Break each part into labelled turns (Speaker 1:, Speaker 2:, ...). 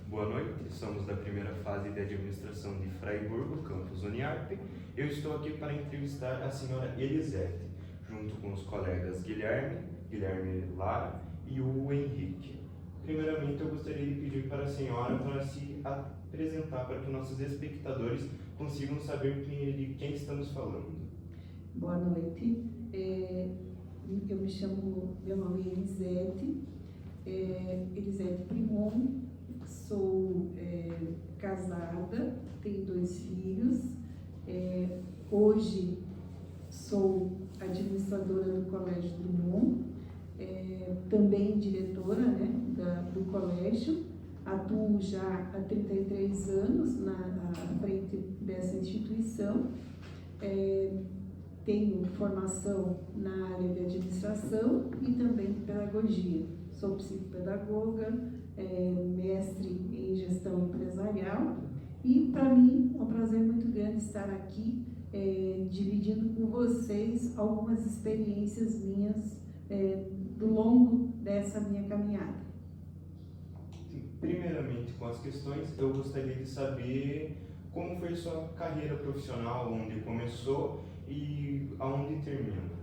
Speaker 1: Boa noite, somos da primeira fase de administração de Fraiburgo, campus Uniarp. Eu estou aqui para entrevistar a senhora Elisete, junto com os colegas Guilherme Lara e o Henrique. Primeiramente, eu gostaria de pedir para a senhora para se apresentar para que nossos espectadores consigam saber de quem estamos falando.
Speaker 2: Boa noite, meu nome é Elisete, Elisete Primon, sou casada, tenho 2 filhos, hoje sou administradora do Colégio Drummond, também diretora, né, do colégio, atuo já há 33 anos à frente dessa instituição. Tenho formação na área de administração e também de pedagogia. Sou psicopedagoga, mestre em gestão empresarial e, para mim, é um prazer muito grande estar aqui dividindo com vocês algumas experiências minhas do longo dessa minha caminhada.
Speaker 1: Primeiramente, com as questões, eu gostaria de saber como foi sua carreira profissional, onde começou e aonde termina.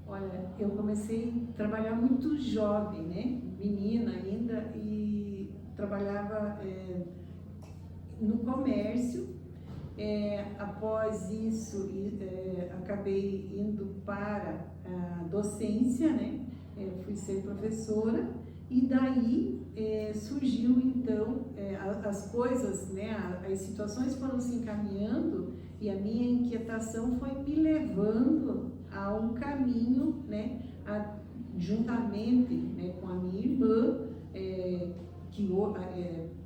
Speaker 2: Olha, eu comecei a trabalhar muito jovem, né? Menina ainda, e trabalhava no comércio. Após isso, acabei indo para a docência, né? Fui ser professora e daí surgiu então as coisas, né? As situações foram se encaminhando e a minha inquietação foi me levando a um caminho, né? Juntamente, né, com a minha irmã, que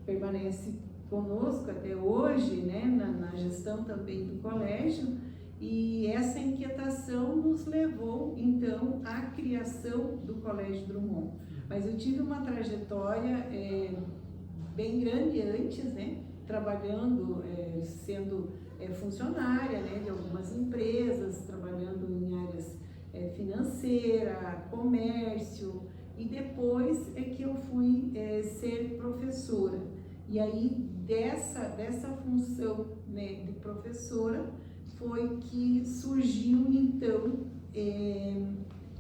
Speaker 2: permanece conosco até hoje, né, na gestão também do colégio, e essa inquietação nos levou então à criação do Colégio Drummond. Mas eu tive uma trajetória bem grande antes, né, trabalhando, sendo funcionária, né, de algumas empresas, trabalhando em áreas financeira, comércio, e depois é que eu fui ser professora. E aí dessa função, né, de professora foi que surgiu então,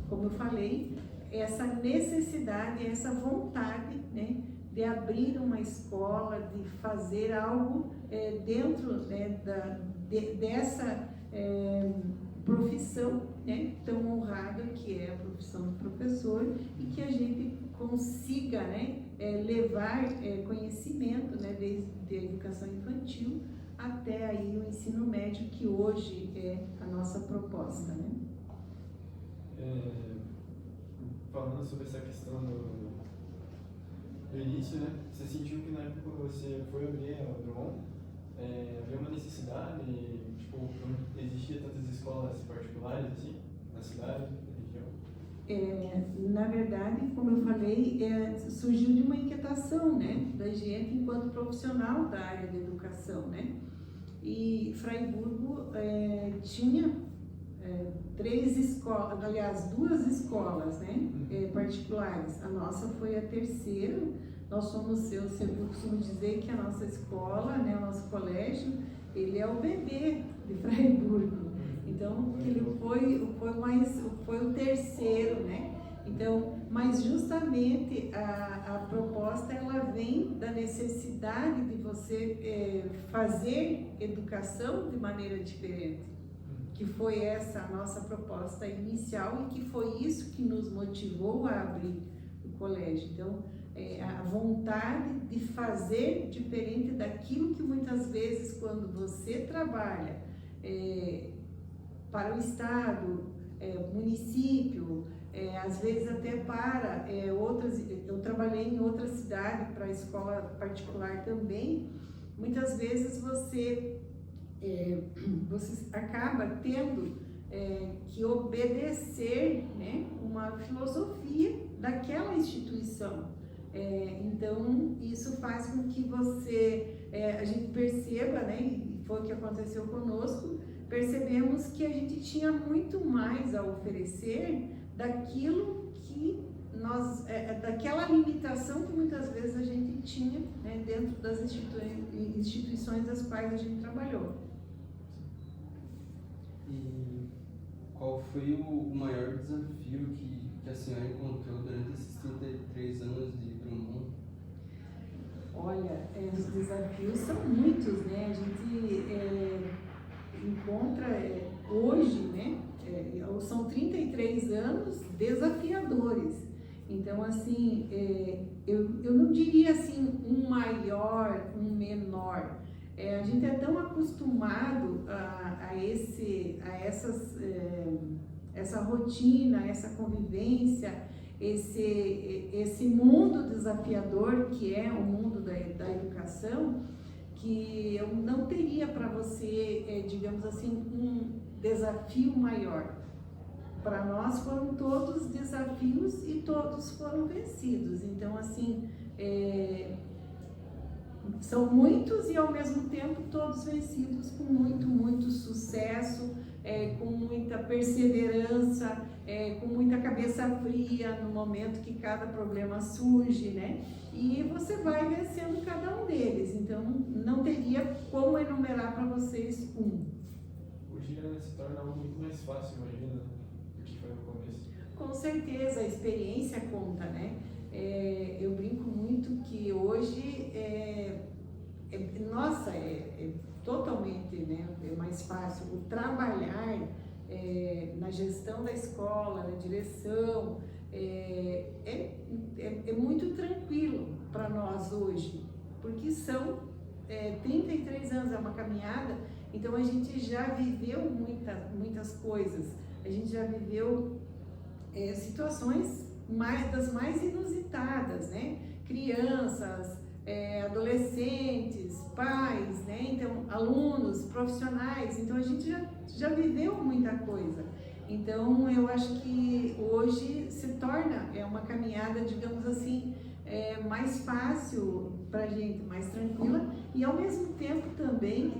Speaker 2: como eu falei, essa necessidade, essa vontade, né, de abrir uma escola, de fazer algo dentro, né, dessa profissão, né, tão honrada que é a profissão de professor, e que a gente consiga, né, levar conhecimento, né, desde a educação infantil até aí o ensino médio, que hoje é a nossa proposta, né?
Speaker 3: Falando sobre essa questão do início, né? Você sentiu que na época que você foi abrir o Drummond, havia uma necessidade, tipo, não existia tantas escolas particulares assim na cidade, na região?
Speaker 2: Na verdade, como eu falei, surgiu de uma inquietação, né, da gente enquanto profissional da área de educação, né? E Fraiburgo tinha 3 escolas, aliás, 2 escolas, né, particulares. A nossa foi a terceira. Nós somos, eu sempre costumo dizer que a nossa escola, né, o nosso colégio, ele é o bebê de Fraiburgo. Então, ele foi o terceiro, né? Então, mas justamente a proposta, ela vem da necessidade de você fazer educação de maneira diferente, que foi essa a nossa proposta inicial e que foi isso que nos motivou a abrir o colégio. Então, a vontade de fazer diferente daquilo que muitas vezes, quando você trabalha para o estado, município, às vezes até para outras, eu trabalhei em outra cidade para a escola particular também, muitas vezes você acaba tendo que obedecer, né, uma filosofia daquela instituição. Então, isso faz com que a gente perceba, né, e foi o que aconteceu conosco, percebemos que a gente tinha muito mais a oferecer daquilo que daquela limitação que muitas vezes a gente tinha, né, dentro das instituições das quais a gente trabalhou.
Speaker 4: E qual foi o maior desafio que a senhora encontrou durante esses 33 anos de Drummond?
Speaker 2: Olha, os desafios são muitos, né? A gente encontra hoje, né? São 33 anos desafiadores. Então, assim, eu não diria assim um maior, um menor. A gente é tão acostumado essa rotina, essa convivência, esse mundo desafiador que é o mundo da educação, que eu não teria para você, digamos assim, um desafio maior. Para nós foram todos desafios e todos foram vencidos. Então, assim, são muitos e ao mesmo tempo todos vencidos com muito sucesso, com muita perseverança, com muita cabeça fria no momento que cada problema surge, né? E você vai vencendo cada um deles. Então, não teria como enumerar para vocês um.
Speaker 3: Hoje se torna algo muito mais fácil, imagina, do que foi no começo.
Speaker 2: Com certeza, a experiência conta, né? Eu brinco muito que hoje totalmente, né, é mais fácil o trabalhar na gestão da escola, na direção, é muito tranquilo para nós hoje, porque são 33 anos, é uma caminhada, então a gente já viveu muitas coisas, a gente já viveu situações das mais inusitadas, né? Crianças, adolescentes, pais, né? Então, alunos, profissionais, então a gente já viveu muita coisa. Então, eu acho que hoje se torna uma caminhada, digamos assim, mais fácil para a gente, mais tranquila, e ao mesmo tempo também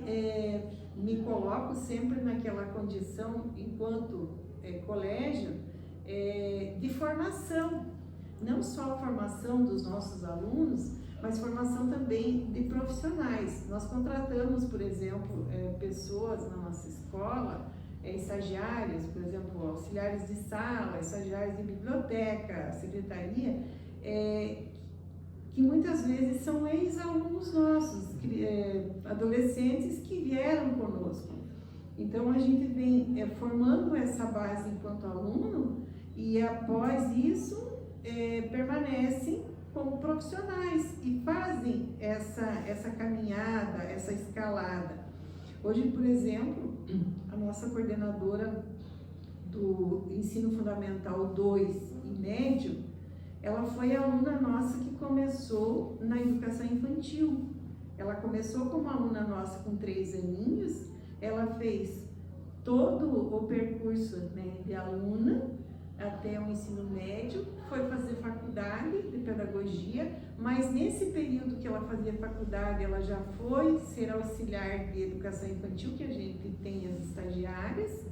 Speaker 2: me coloco sempre naquela condição, enquanto colégio, de formação, não só a formação dos nossos alunos, mas formação também de profissionais. Nós contratamos, por exemplo, pessoas na nossa escola, estagiários, por exemplo, auxiliares de sala, estagiários de biblioteca, secretaria, que muitas vezes são ex-alunos nossos, adolescentes que vieram conosco. Então, a gente vem formando essa base enquanto aluno e, após isso, permanecem como profissionais e fazem essa caminhada, essa escalada. Hoje, por exemplo, a nossa coordenadora do Ensino Fundamental 2 e Médio, ela foi a aluna nossa que começou na educação infantil. Ela começou como aluna nossa com 3 aninhos, ela fez todo o percurso, né, de aluna até o ensino médio, foi fazer faculdade de pedagogia, mas nesse período que ela fazia faculdade, ela já foi ser auxiliar de educação infantil, que a gente tem as estagiárias.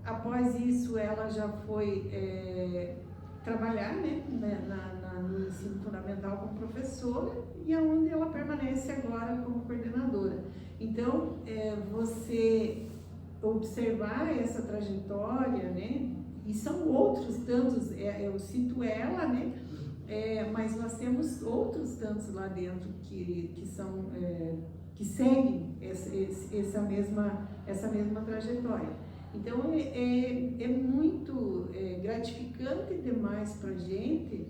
Speaker 2: Após isso, ela já foi trabalhar, né, no ensino fundamental como professora, e é onde ela permanece agora como coordenadora. Então, você observar essa trajetória, né, e são outros tantos, eu cito ela, né, mas nós temos outros tantos lá dentro que seguem essa mesma trajetória. Então, é muito gratificante demais para a gente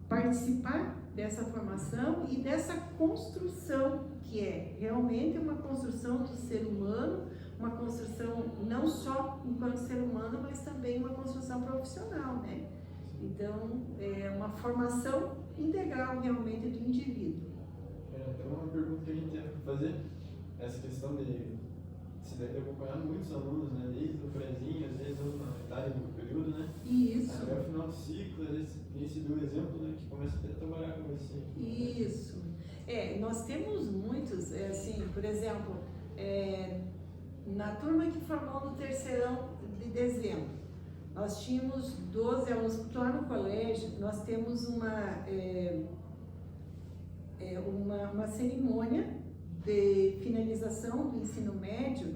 Speaker 2: participar dessa formação e dessa construção, que é realmente uma construção do ser humano, uma construção não só enquanto ser humano, mas também uma construção profissional, né? Então, é uma formação integral realmente do indivíduo.
Speaker 3: Então, uma pergunta que a gente tem que fazer, essa questão de se deve acompanhar muitos alunos, né? Desde o prezinho, às vezes na idade do período, né?
Speaker 2: Isso.
Speaker 3: Até o final do ciclo, às vezes tem sido um exemplo, né? Que começa a trabalhar com você.
Speaker 2: Isso. Nós temos muitos, assim, por exemplo, na turma que formou no terceirão de dezembro, Nós tínhamos 12 alunos, porque lá no colégio nós temos uma cerimônia de finalização do ensino médio,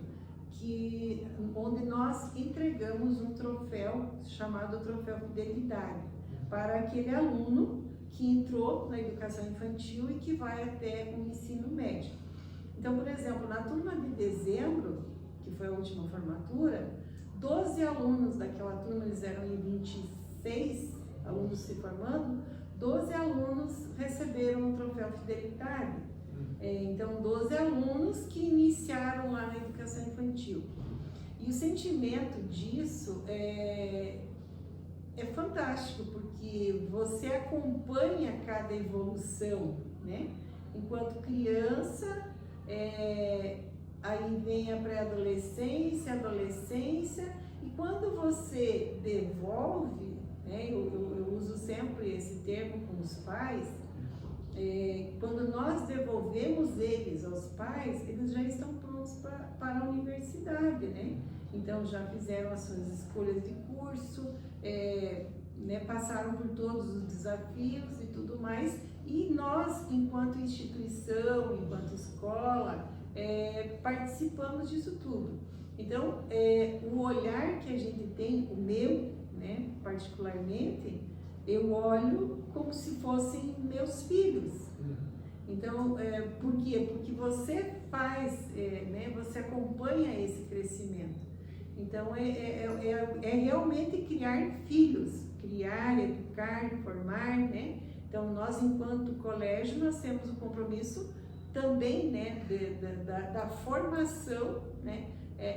Speaker 2: onde nós entregamos um troféu chamado Troféu Fidelidade para aquele aluno que entrou na educação infantil e que vai até o ensino médio. Então, por exemplo, na turma de dezembro, que foi a última formatura, 12 alunos daquela turma, eles eram em 26 alunos se formando, 12 alunos receberam o Troféu Fidelidade. Então, 12 alunos que iniciaram lá na educação infantil. E o sentimento disso é fantástico, porque você acompanha cada evolução, né? Enquanto criança, aí vem a pré-adolescência, adolescência, e quando você devolve, né? Eu uso sempre esse termo com os pais, quando nós devolvemos eles aos pais, eles já estão prontos para a universidade, né? Então já fizeram as suas escolhas de curso, né, passaram por todos os desafios e tudo mais, e nós, enquanto instituição, enquanto escola, participamos disso tudo. Então, o olhar que a gente tem, o meu, né, particularmente, eu olho como se fossem meus filhos. Então, por quê? Porque você faz, né, você acompanha esse crescimento. Então, é realmente criar filhos, criar, educar, formar, né? Então, nós, enquanto colégio, nós temos o compromisso também, né, da formação, né,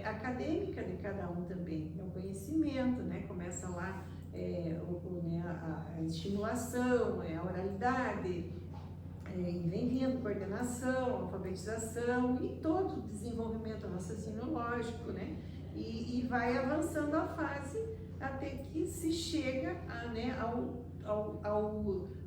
Speaker 2: acadêmica de cada um também. É o conhecimento, né? Começa lá a estimulação, a oralidade, e vem vindo coordenação, alfabetização e todo o desenvolvimento, raciocínio lógico, né? E vai avançando a fase até que se chega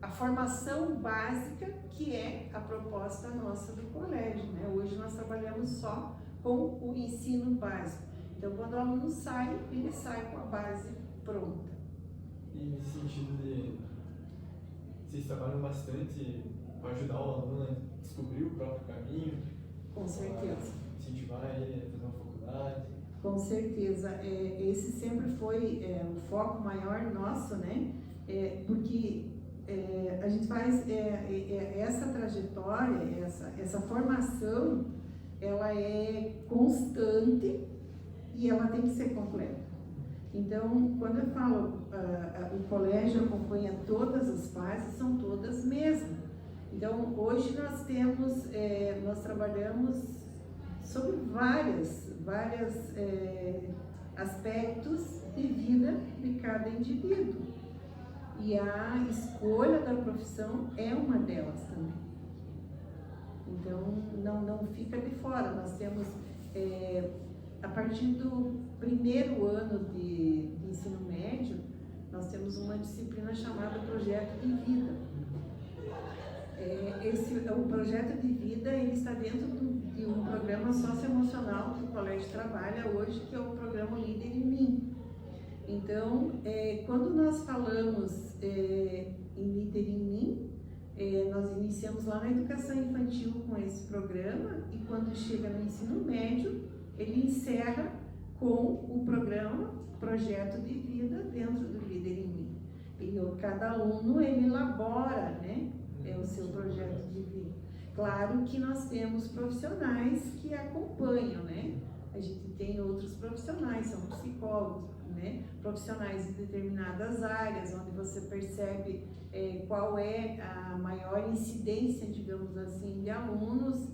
Speaker 2: a formação básica, que é a proposta nossa do colégio, né? Hoje nós trabalhamos só com o ensino básico. Então, quando o aluno sai, ele sai com a base pronta.
Speaker 3: E nesse sentido vocês trabalham bastante para ajudar o aluno a descobrir o próprio caminho?
Speaker 2: Com certeza.
Speaker 3: Incentivar ele a fazer uma faculdade?
Speaker 2: Com certeza. Esse sempre foi o foco maior nosso, né? Porque a gente faz essa trajetória, essa formação, ela é constante e ela tem que ser completa. Então, quando eu falo, o colégio acompanha todas as fases, são todas mesmo. Então, hoje nós trabalhamos sobre vários aspectos de vida de cada indivíduo. E a escolha da profissão é uma delas também. Então, não fica de fora. Nós temos, a partir do primeiro ano de ensino médio, nós temos uma disciplina chamada Projeto de Vida. O Projeto de Vida, ele está dentro de um programa socioemocional que o colégio trabalha hoje, que é o programa Líder em Mim. Então, quando nós falamos em Líder em Mim, nós iniciamos lá na educação infantil com esse programa, e quando chega no ensino médio, ele encerra com o programa Projeto de Vida dentro do Líder em Mim. E cada aluno, ele elabora, né, o seu projeto de vida. Claro que nós temos profissionais que acompanham, né? A gente tem outros profissionais, são psicólogos, né? Profissionais de determinadas áreas, onde você percebe qual é a maior incidência, digamos assim, de alunos,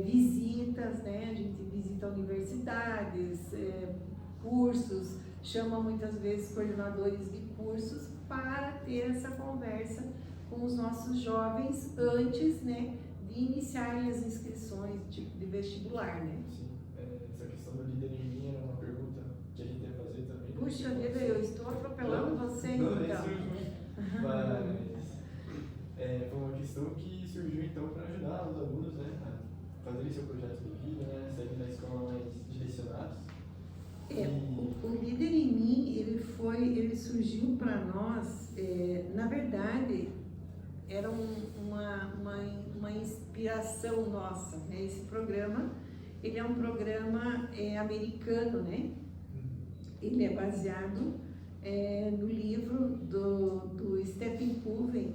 Speaker 2: visitas, né? A gente visita universidades, cursos, chama muitas vezes coordenadores de cursos para ter essa conversa com os nossos jovens antes, né, de iniciarem as inscrições de vestibular, né?
Speaker 3: Sim, essa questão do líder em mim era uma pergunta que a gente ia fazer também.
Speaker 2: Puxa vida, eu estou atropelando você, então.
Speaker 3: Mas foi uma questão que surgiu então para ajudar os alunos, né, a fazerem seu projeto de vida, né, saírem da escola mais direcionados.
Speaker 2: O Líder em Mim, ele foi ele surgiu para nós, na verdade, era uma inspiração nossa, né? Esse programa, ele é um programa americano, né? Ele é baseado no livro do Stephen Covey,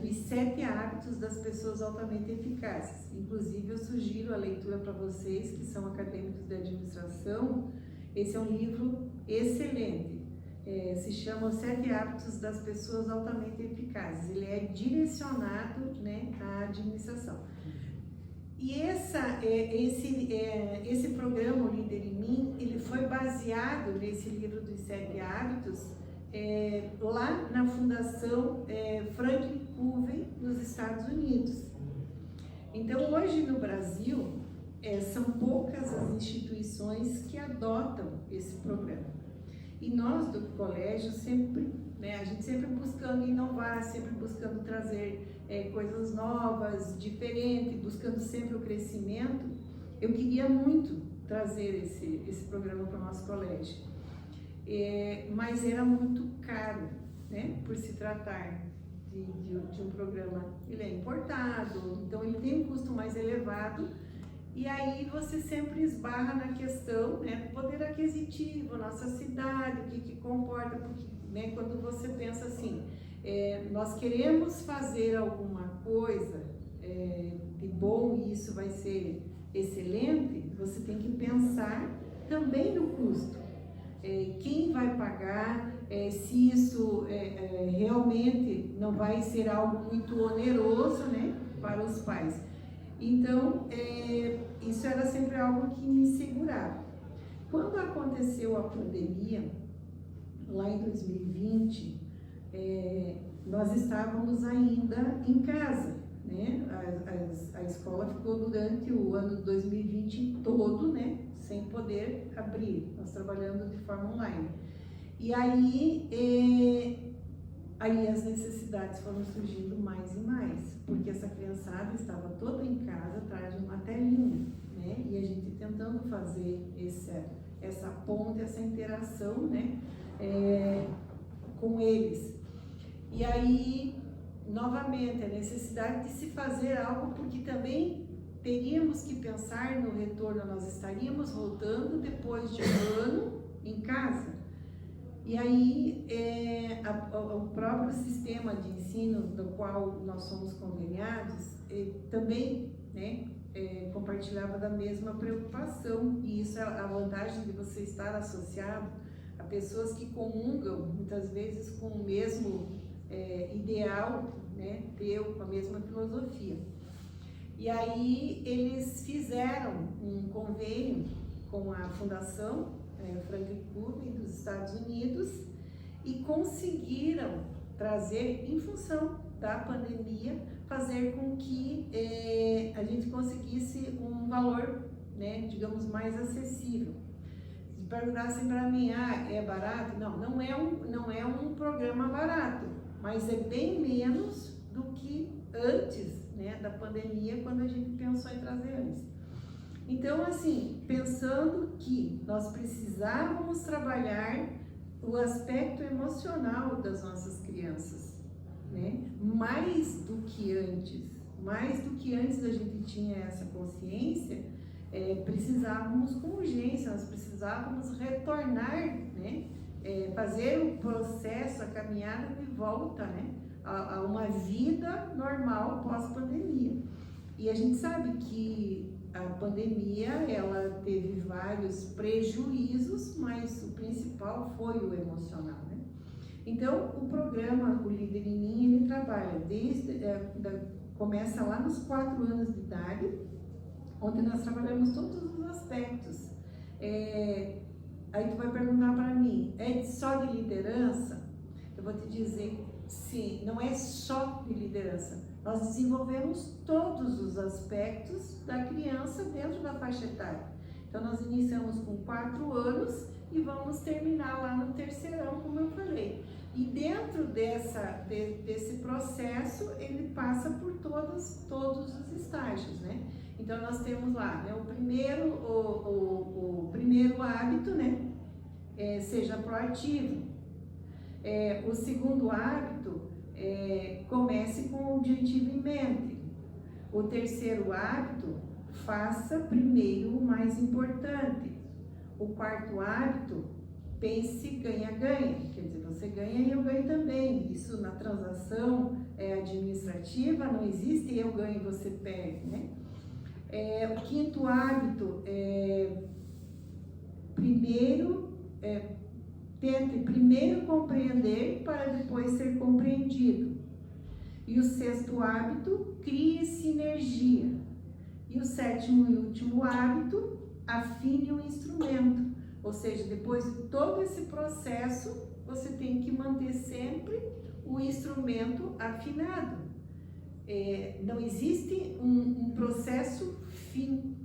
Speaker 2: dos 7 hábitos das pessoas altamente eficazes. Inclusive, eu sugiro a leitura para vocês que são acadêmicos de administração. Esse é um livro excelente. Se chama Os 7 Hábitos das Pessoas Altamente Eficazes. Ele é direcionado, né, à administração. E esse programa, O Líder em Mim, ele foi baseado nesse livro dos 7 hábitos lá na Fundação Franklin Covey, nos Estados Unidos. Então, hoje no Brasil, são poucas as instituições que adotam esse programa. E nós do colégio sempre, né, a gente sempre buscando inovar, sempre buscando trazer coisas novas, diferentes, buscando sempre o crescimento. Eu queria muito trazer esse programa para o nosso colégio, mas era muito caro, né, por se tratar de um programa. Ele é importado, então ele tem um custo mais elevado. E aí você sempre esbarra na questão, né, poder aquisitivo, nossa cidade, o que comporta, porque, né, quando você pensa assim, nós queremos fazer alguma coisa de bom e isso vai ser excelente, você tem que pensar também no custo. Quem vai pagar, se isso realmente não vai ser algo muito oneroso, né, para os pais. Então, isso era sempre algo que me segurava. Quando aconteceu a pandemia, lá em 2020, nós estávamos ainda em casa, né? A escola ficou durante o ano de 2020 todo, né, sem poder abrir, nós trabalhando de forma online. E aí as necessidades foram surgindo mais e mais, porque essa criançada estava toda em casa atrás de uma telinha, né? E a gente tentando fazer essa ponte, essa interação, né, com eles. E aí, novamente, a necessidade de se fazer algo, porque também teríamos que pensar no retorno, nós estaríamos voltando depois de um ano em casa. E aí, o próprio sistema de ensino do qual nós somos conveniados também, né, compartilhava da mesma preocupação. E isso é a vantagem de você estar associado a pessoas que comungam, muitas vezes, com o mesmo ideal, né, teu, com a mesma filosofia. E aí, eles fizeram um convênio com a Fundação Franklin Covey dos Estados Unidos e conseguiram trazer, em função da pandemia, fazer com que a gente conseguisse um valor, né, digamos, mais acessível. Se perguntassem para mim, é barato? Não é um programa barato, mas é bem menos do que antes, né, da pandemia, quando a gente pensou em trazer eles. Então, assim, pensando que nós precisávamos trabalhar o aspecto emocional das nossas crianças, né? Mais do que antes a gente tinha essa consciência, precisávamos com urgência, nós precisávamos retornar, né? Fazer o processo, a caminhada de volta, né, a uma vida normal pós-pandemia. E a gente sabe que a pandemia, ela teve vários prejuízos, mas o principal foi o emocional, né? Então, o programa, o Líder em Mim, ele trabalha começa lá nos 4 anos de idade, onde nós trabalhamos todos os aspectos. Aí tu vai perguntar para mim, é só de liderança? Eu vou te dizer, sim, não é só de liderança. Nós desenvolvemos todos os aspectos da criança dentro da faixa etária. Então, nós iniciamos com 4 anos e vamos terminar lá no 3º, como eu falei. E dentro desse processo, ele passa por todos os estágios, né? Então, nós temos lá, né, o primeiro hábito, né? Seja proativo. O segundo hábito comece com o objetivo em mente. O terceiro hábito, faça primeiro o mais importante. O quarto hábito, pense ganha-ganha, quer dizer, você ganha e eu ganho também. Isso na transação administrativa não existe eu ganho e você perde, né? O quinto hábito, tente primeiro compreender para depois ser compreendido. E o sexto hábito, crie sinergia. E o sétimo e último hábito, afine o instrumento. Ou seja, depois de todo esse processo, você tem que manter sempre o instrumento afinado. Não existe um processo fim.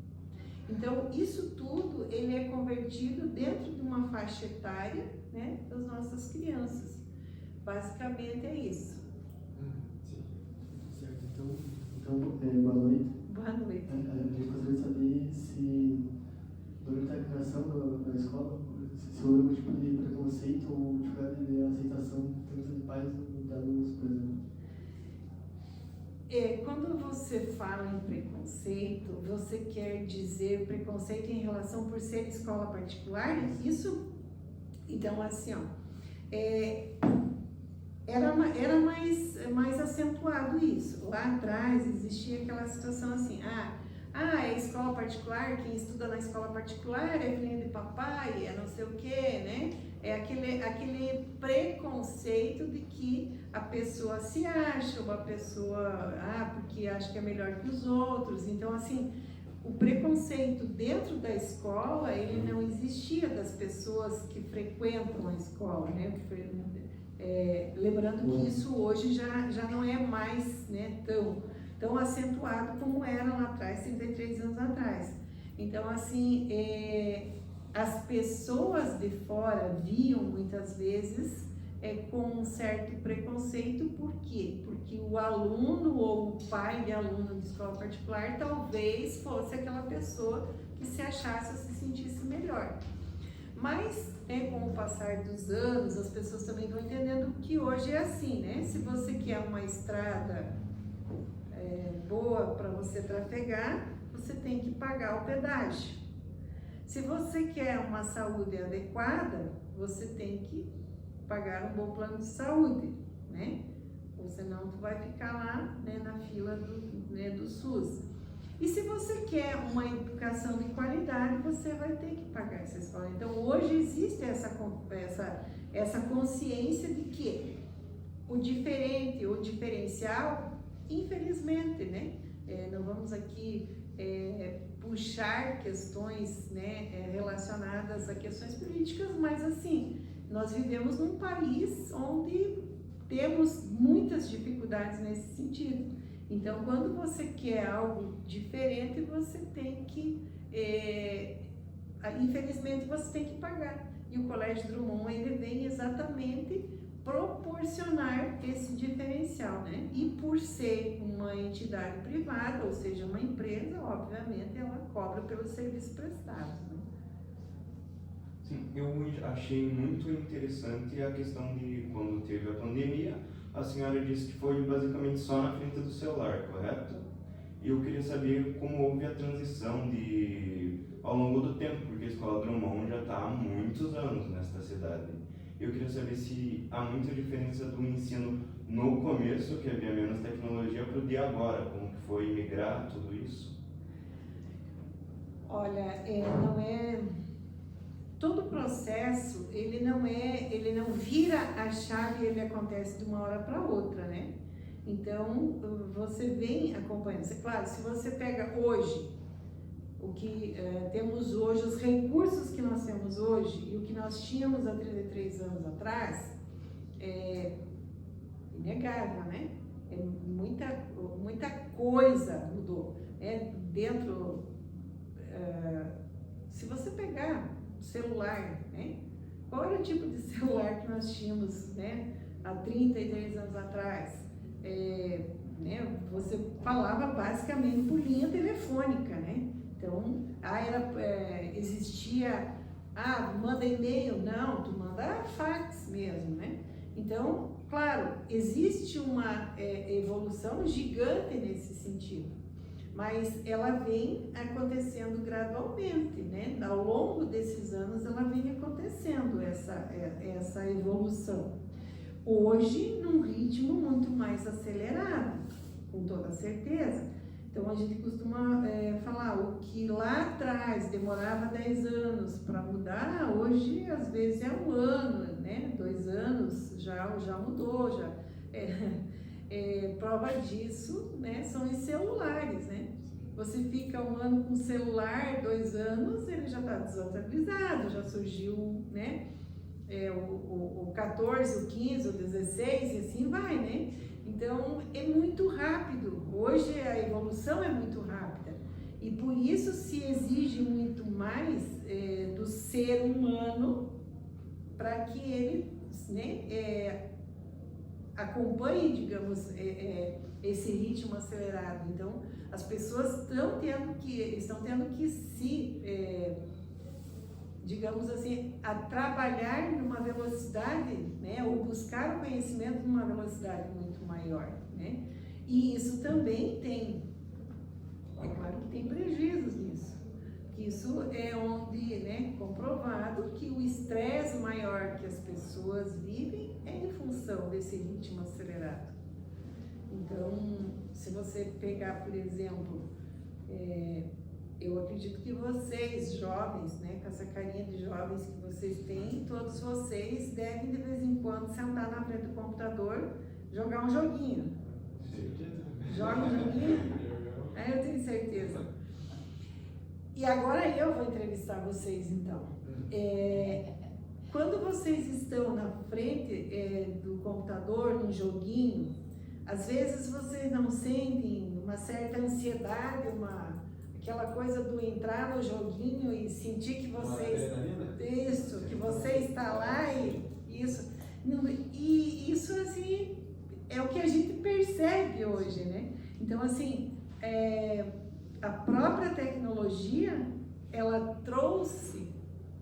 Speaker 2: Então, isso tudo ele é convertido dentro de uma faixa etária, né, das nossas crianças. Basicamente é isso.
Speaker 3: Sim.
Speaker 5: Certo, então boa noite.
Speaker 2: Boa noite.
Speaker 5: A gente gostaria de saber se, durante a criação da escola, se houve algum tipo de preconceito ou dificuldade de aceitação tanto de pais quanto de alunos, por exemplo.
Speaker 2: Quando você fala em preconceito, você quer dizer preconceito em relação por ser escola particular? Isso? Então, assim, ó, era mais acentuado isso. Lá atrás existia aquela situação assim, é escola particular, quem estuda na escola particular é filhinho de papai, é não sei o quê, né? É aquele preconceito de que a pessoa se acha, uma pessoa, porque acha que é melhor que os outros. Então, assim, o preconceito dentro da escola, ele não existia das pessoas que frequentam a escola, né? Lembrando que isso hoje já não é mais, né, tão acentuado como era lá atrás, 33 anos atrás. Então, assim, as pessoas de fora viam muitas vezes com um certo preconceito. Por quê? Porque o aluno ou o pai de aluno de escola particular talvez fosse aquela pessoa que se achasse ou se sentisse melhor. Mas, com o passar dos anos, as pessoas também vão entendendo que hoje é assim, né? Se você quer uma estrada boa para você trafegar, você tem que pagar o pedágio. Se você quer uma saúde adequada, você tem que pagar um bom plano de saúde, né? Ou senão tu vai ficar lá, né, na fila do SUS. E se você quer uma educação de qualidade, você vai ter que pagar essa escola. Então, hoje existe essa consciência de que o diferente, o diferencial, infelizmente, né? Não vamos aqui puxar questões, né, relacionadas a questões políticas, mas assim, nós vivemos num país onde temos muitas dificuldades nesse sentido. Então, quando você quer algo diferente, você tem que, infelizmente, você tem que pagar. E o Colégio Drummond, ele vem exatamente proporcionar esse diferencial, né? E por ser uma entidade privada, ou seja, uma empresa, obviamente, ela cobra pelos serviços prestados, né?
Speaker 1: Sim, eu achei muito interessante a questão de quando teve a pandemia, a senhora disse que foi basicamente só na frente do celular, correto? E eu queria saber como houve a transição ao longo do tempo, porque a Escola Drummond já está há muitos anos nesta cidade. Eu queria saber se há muita diferença do ensino no começo, que havia menos tecnologia, para o de agora, como que foi migrar tudo isso?
Speaker 2: Olha, todo o processo, ele não vira a chave e ele acontece de uma hora para outra, né? Então, você vem acompanhando. Claro, se você pega hoje, o que temos hoje, os recursos que nós temos hoje e o que nós tínhamos há 33 anos atrás, é inegável, né? Muita coisa mudou, né? Se você pegar celular, né? Qual era o tipo de celular que nós tínhamos, né, há 33 anos atrás? Né, você falava basicamente por linha telefônica, né? Então, existia, manda e-mail, não, tu manda fax mesmo, né? Então, claro, existe uma evolução gigante nesse sentido, mas ela vem acontecendo gradualmente, né? Ao longo desses anos ela vem acontecendo essa evolução. Hoje, num ritmo muito mais acelerado, com toda certeza. Então, a gente costuma falar, o que lá atrás demorava 10 anos para mudar, hoje, às vezes, é 1 ano, né? 2 anos já mudou, prova disso, né? São os celulares, né? Você fica 1 ano com celular, 2 anos, ele já está desatualizado, já surgiu, né? O 14, o 15, o 16 e assim vai, né? Então, é muito rápido. Hoje a evolução é muito rápida e por isso se exige muito mais do ser humano para que ele, né, acompanhe, digamos, esse ritmo acelerado. Então, as pessoas estão tendo que se, digamos assim, a trabalhar numa velocidade, né, ou buscar o conhecimento numa velocidade muito maior, né? E isso também tem, é claro que tem prejuízos nisso. Isso é onde, né, comprovado que o estresse maior que as pessoas vivem é em função desse ritmo acelerado. Então, se você pegar, por exemplo, eu acredito que vocês, jovens, né, com essa carinha de jovens que vocês têm, todos vocês devem de vez em quando sentar na frente do computador, jogar um joguinho. Joga um joguinho? Eu tenho certeza. E agora eu vou entrevistar vocês, então. Quando vocês estão na frente do computador, num joguinho, às vezes vocês não sentem uma certa ansiedade, aquela coisa do entrar no joguinho e sentir que que você está lá e isso assim é o que a gente percebe hoje, né? Então assim, a própria tecnologia ela trouxe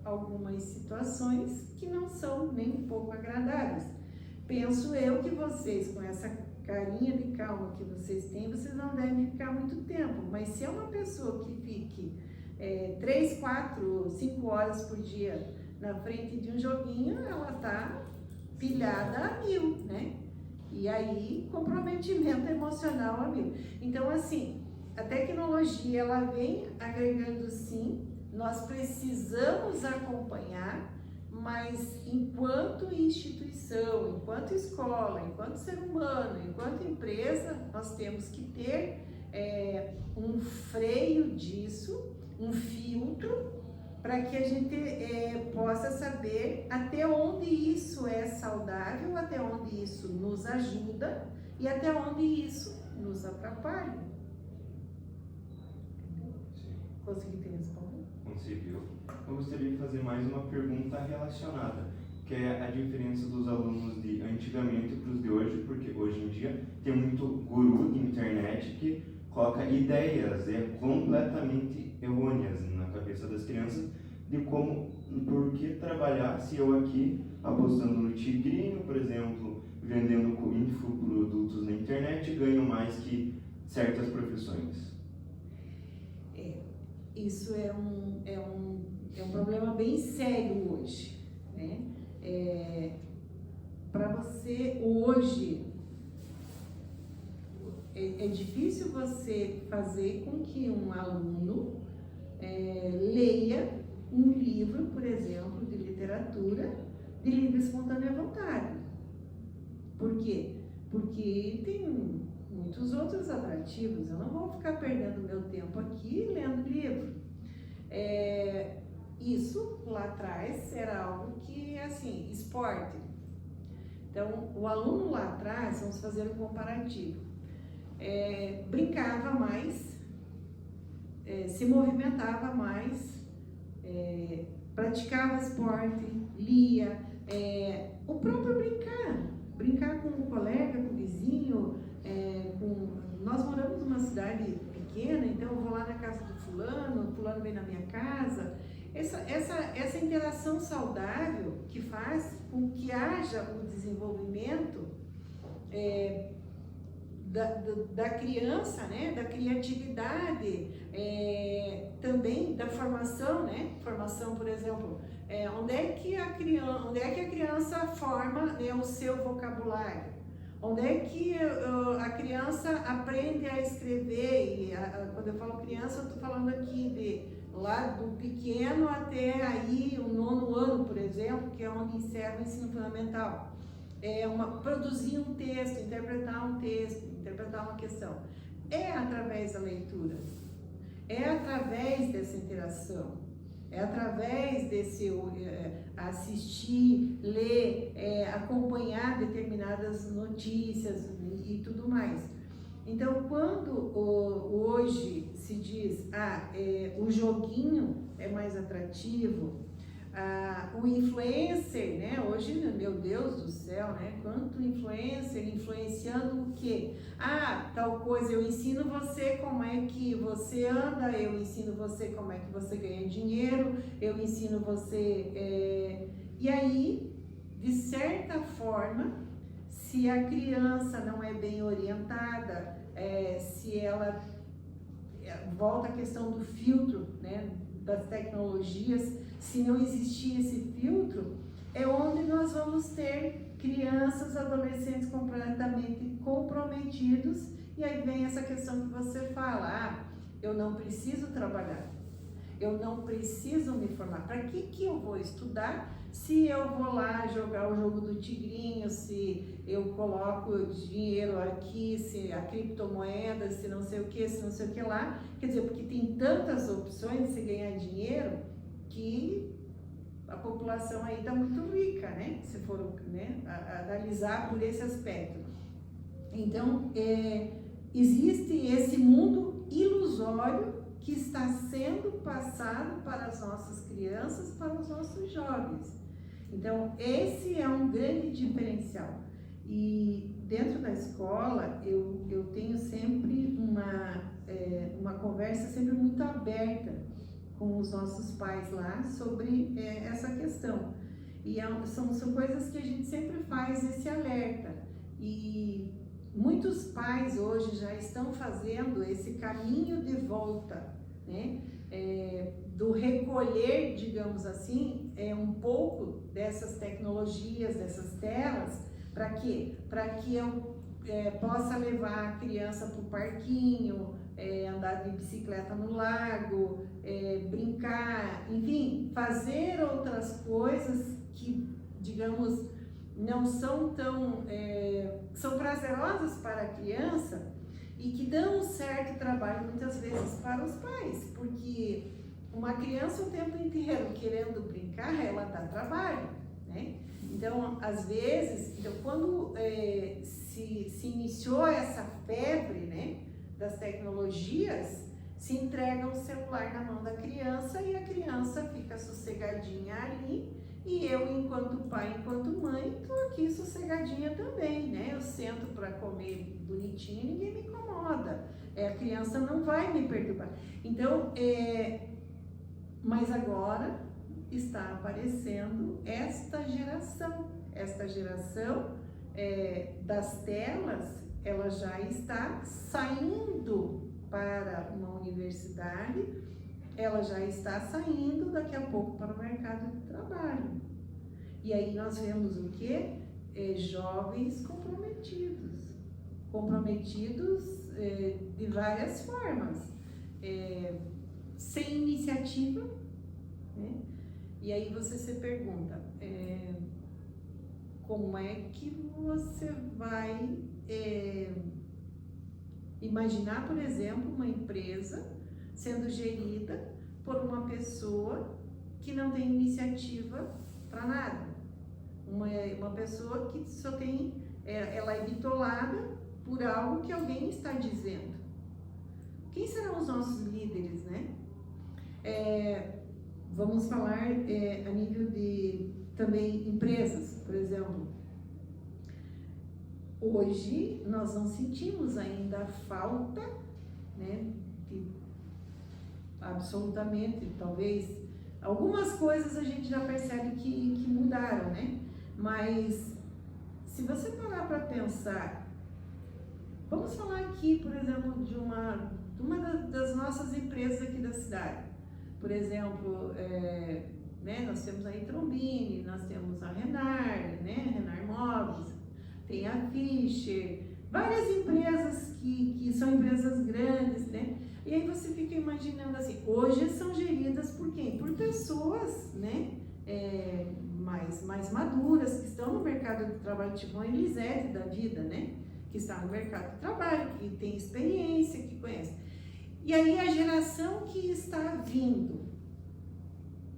Speaker 2: algumas situações que não são nem um pouco agradáveis. Penso eu que vocês, com essa carinha de calma que vocês têm, vocês não devem ficar muito tempo, mas se é uma pessoa que fique 3, 4, 5 horas por dia na frente de um joguinho, ela está pilhada a 1000, né? E aí, comprometimento emocional a 1000. Então, assim, a tecnologia, ela vem agregando sim, nós precisamos acompanhar, mas enquanto instituição, enquanto escola, enquanto ser humano, enquanto empresa, nós temos que ter um freio disso, um filtro, para que a gente possa saber até onde isso é saudável, até onde isso nos ajuda e até onde isso nos atrapalha. Consegui te responder?
Speaker 1: Conseguiu. Eu gostaria de fazer mais uma pergunta relacionada, que é a diferença dos alunos de antigamente para os de hoje, porque hoje em dia tem muito guru de internet que coloca ideias completamente errôneas na cabeça das crianças de por que trabalhar se eu aqui apostando no tigrinho, por exemplo, vendendo infoprodutos na internet, ganho mais que certas profissões.
Speaker 2: Isso é um problema bem sério hoje, né? Para você hoje é difícil você fazer com que um aluno leia um livro, por exemplo, de literatura, de livre e espontânea vontade. Por quê? Porque tem muitos outros atrativos. Eu não vou ficar perdendo meu tempo aqui lendo livro. Isso lá atrás era algo que, assim, esporte. Então, o aluno lá atrás, vamos fazer um comparativo, brincava mais, se movimentava mais, praticava esporte, lia, o próprio brincar com um colega, com o vizinho, nós moramos numa cidade pequena, então eu vou lá na casa do fulano vem na minha casa. Essa interação saudável que faz com que haja o desenvolvimento da criança, né? Da criatividade, também da formação, né? Formação, por exemplo, onde é que a criança forma, né, o seu vocabulário? Onde é que a criança aprende a escrever? Quando eu falo criança, eu estou falando aqui lá do pequeno até aí o 9º ano, por exemplo, que é onde encerra o ensino fundamental. Produzir um texto, interpretar um texto, interpretar uma questão. É através da leitura, é através dessa interação, é através desse assistir, ler, acompanhar determinadas notícias e tudo mais. Então, quando hoje se diz, o joguinho é mais atrativo, o influencer, né? Hoje, meu Deus do céu, né? Quanto influencer influenciando o quê? Tal coisa, eu ensino você como é que você anda, eu ensino você como é que você ganha dinheiro, eu ensino você... E aí, de certa forma, se a criança não é bem orientada, se ela... Volta a questão do filtro, né? Das tecnologias. Se não existir esse filtro, é onde nós vamos ter crianças, adolescentes completamente comprometidos, e aí vem essa questão que você fala, eu não preciso trabalhar, eu não preciso me formar, para que eu vou estudar se eu vou lá jogar o jogo do tigrinho, se eu coloco dinheiro aqui, se a criptomoeda, se não sei o que lá, quer dizer, porque tem tantas opções de se ganhar dinheiro, que a população aí está muito rica, né? Se for, né, analisar por esse aspecto. Então, existe esse mundo ilusório que está sendo passado para as nossas crianças, para os nossos jovens. Então, esse é um grande diferencial. E dentro da escola, eu tenho sempre uma conversa sempre muito aberta com os nossos pais lá sobre essa questão. E são coisas que a gente sempre faz esse alerta. E muitos pais hoje já estão fazendo esse caminho de volta, né? Do recolher, digamos assim, um pouco dessas tecnologias, dessas telas, para quê? Para que eu possa levar a criança para o parquinho, andar de bicicleta no lago, brincar, enfim, fazer outras coisas que, digamos, não são tão... são prazerosas para a criança e que dão um certo trabalho muitas vezes para os pais, porque uma criança o tempo inteiro querendo brincar, ela dá trabalho, né? Então, às vezes, quando se iniciou essa febre, né, das tecnologias, se entrega o celular na mão da criança e a criança fica sossegadinha ali, e eu, enquanto pai, enquanto mãe, estou aqui sossegadinha também, né? Eu sento para comer bonitinho e ninguém me incomoda. A criança não vai me perturbar. Então, mas agora está aparecendo esta geração das telas, ela já está saindo para uma universidade, ela já está saindo daqui a pouco para o mercado de trabalho. E aí nós vemos o quê? Jovens comprometidos de várias formas, sem iniciativa, né? E aí você se pergunta, como é que você vai imaginar, por exemplo, uma empresa sendo gerida por uma pessoa que não tem iniciativa para nada, uma pessoa que só tem, ela é bitolada por algo que alguém está dizendo. Quem serão os nossos líderes, né? Vamos falar a nível de também empresas, por exemplo. Hoje nós não sentimos ainda a falta, né, de absolutamente, talvez Algumas coisas a gente já percebe que mudaram, né? Mas se você parar para pensar, vamos falar aqui, por exemplo, de uma das nossas empresas aqui da cidade. Por exemplo, né, nós temos aí Trombini, nós temos a Renar, né, Renar Móveis, tem a Fischer, várias empresas que são empresas grandes, né? E aí você fica imaginando assim, hoje são geridas por quem? Por pessoas, né, mais maduras, que estão no mercado de trabalho, tipo a Elisete da vida, né? Que está no mercado de trabalho, que tem experiência, que conhece. E aí a geração que está vindo,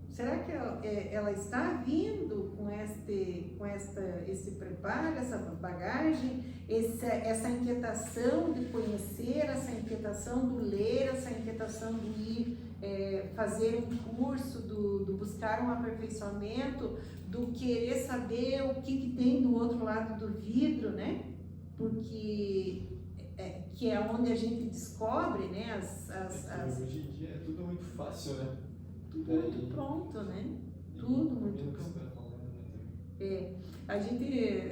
Speaker 2: será que ela está vindo com esse preparo, essa bagagem, essa inquietação de conhecer, essa inquietação do ler, essa inquietação do ir fazer um curso, do buscar um aperfeiçoamento, do querer saber o que tem do outro lado do vidro, né? Porque que é onde a gente descobre, né?
Speaker 3: Hoje em dia é tudo muito fácil, né?
Speaker 2: Tudo muito pronto, né? Tudo muito pronto. A gente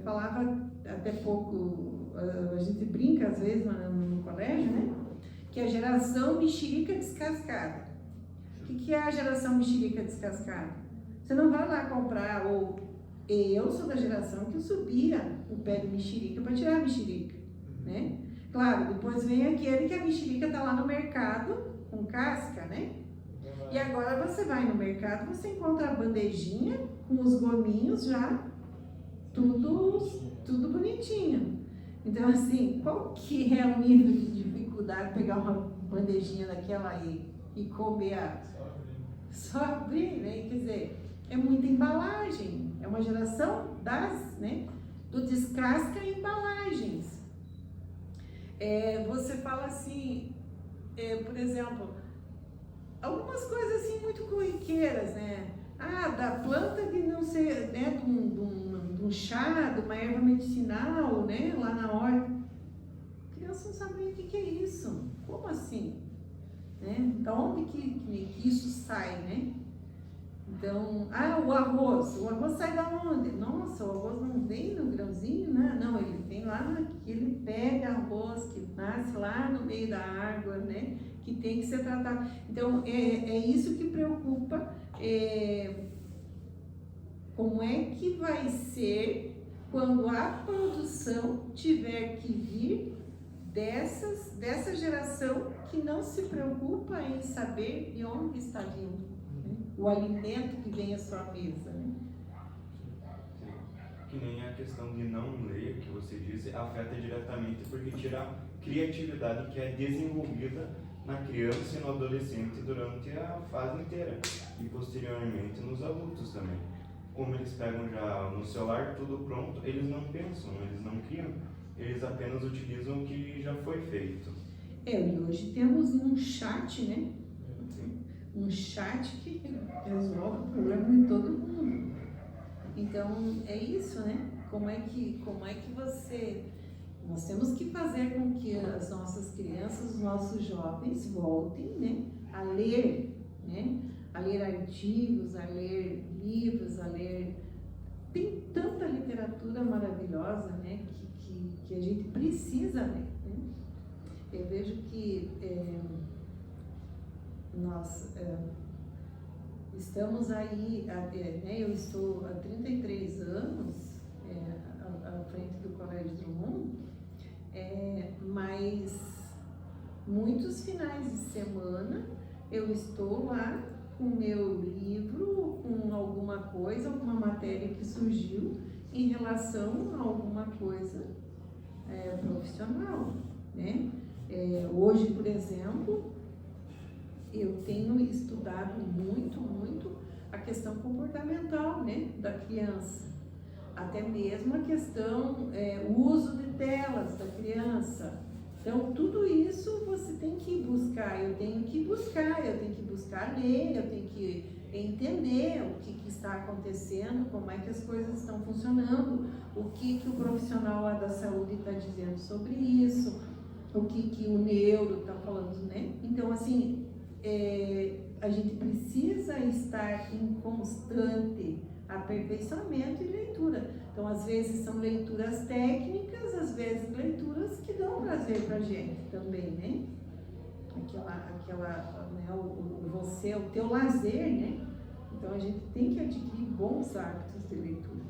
Speaker 2: falava até pouco, a gente brinca às vezes no colégio, né? Que a geração mexerica descascada. O que é a geração mexerica descascada? Você não vai lá comprar, ou eu sou da geração que eu subia o pé de mexerica para tirar a mexerica, né? Claro, depois vem aquele que a mexerica está lá no mercado com casca, né? E agora você vai no mercado, você encontra a bandejinha com os gominhos já, tudo bonitinho. Então, assim, qual que é o nível de dificuldade de pegar uma bandejinha daquela aí e comer só abrir, né? Quer dizer, é muita embalagem, é uma geração do descasca e embalagens. Você fala assim, por exemplo, algumas coisas assim muito corriqueiras, né? Da planta de não sei, né? De um chá, de uma erva medicinal, né? Lá na horta. A criança não sabe nem o que é isso. Como assim? Né? Da onde que isso sai, né? Então, o arroz sai da onde? Nossa, o arroz não vem no grãozinho, né? Não, ele vem lá, ele pega arroz que nasce lá no meio da água, né? Que tem que ser tratado. Então, é isso que preocupa, como é que vai ser quando a produção tiver que vir dessa geração que não se preocupa em saber de onde está vindo, né? O alimento que vem à sua mesa, né?
Speaker 1: Que nem a questão de não ler, que você disse, afeta diretamente porque tira a criatividade que é desenvolvida na criança e no adolescente durante a fase inteira e posteriormente nos adultos também. Como eles pegam já no celular tudo pronto, eles não pensam, eles não criam, eles apenas utilizam o que já foi feito.
Speaker 2: E hoje temos um chat, né? Um chat que resolve o problema de todo mundo. Então, é isso, né? Como é que você... Nós temos que fazer com que as nossas crianças, os nossos jovens voltem, né? A ler, né? A ler artigos, a ler livros, a ler... Tem tanta literatura maravilhosa, né? Que a gente precisa ler, né? Eu vejo que nós estamos aí, né? Eu estou há 33 anos à frente do Colégio Drummond, mas muitos finais de semana eu estou lá com o meu livro, com alguma coisa, alguma matéria que surgiu em relação a alguma coisa profissional, né? Hoje, por exemplo, eu tenho estudado muito a questão comportamental, né, da criança, até mesmo a questão, o uso de telas da criança. Então, tudo isso você tem que buscar, eu tenho que buscar ler, eu tenho que entender o que está acontecendo, como é que as coisas estão funcionando, o que o profissional lá da saúde está dizendo sobre isso, o que o neuro está falando, né? Então, assim, a gente precisa estar em constante aperfeiçoamento e leitura. Então, às vezes são leituras técnicas, às vezes leituras que dão prazer pra gente também, né? Né, o teu lazer, né? Então a gente tem que adquirir bons hábitos de leitura.